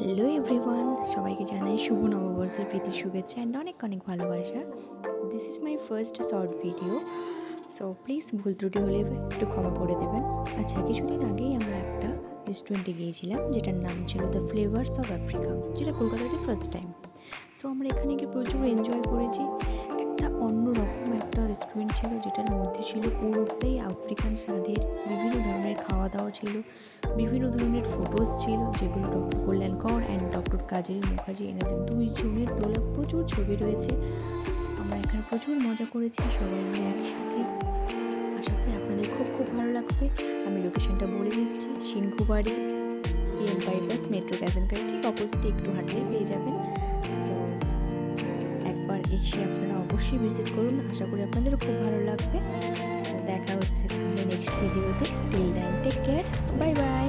Hello everyone, সবাইকে জানাই শুভ নববর্ষের প্রীতি শুভেচ্ছা অ্যান্ড অনেক অনেক ভালোবাসা। This is my first short video, so please ভুল ত্রুটি হলে একটু ক্ষমা করে দেবেন। আচ্ছা, কিছুদিন আগেই আমরা একটা রেস্টুরেন্টে গিয়েছিলাম যেটার নাম ছিল দ্য ফ্লেভার্স অফ আফ্রিকা, যেটা কলকাতাতে ফার্স্ট টাইম। সো আমরা এখানে গিয়ে প্রচুর এনজয় করেছি। একটা অন্যরকম একটা রেস্টুরেন্ট ছিল যেটার মধ্যে ছিল পুরোটাই আফ্রিকান স্বাদের, বিভিন্ন ধরনের খাওয়া দাওয়া ছিল, বিভিন্ন ধরনের ফটোস ছিল যেগুলো ডক্টর কল্যাণ কর অ্যান্ড ডক্টর কাজল মুখার্জি এনাদের দুইজনের তোলা প্রচুর ছবি রয়েছে। আমরা এখানে প্রচুর মজা করেছি সবাই মিলে একসাথে। আশা করি আপনাদের খুব খুব ভালো লাগবে। আমি লোকেশনটা বলে দিচ্ছি, সিংহবাড়ি পিএম বাইপাস মেট্রো ক্যাসেনকার ঠিক অপোজিটে একটু হাঁটলেই পেয়ে যাবেন। সো একবার এসে আপনারা অবশ্যই ভিজিট করুন, আশা করি আপনাদেরও খুব ভালো লাগবে। দেখা হচ্ছে নেক্সট ভিডিওতে। Till then take care, bye by.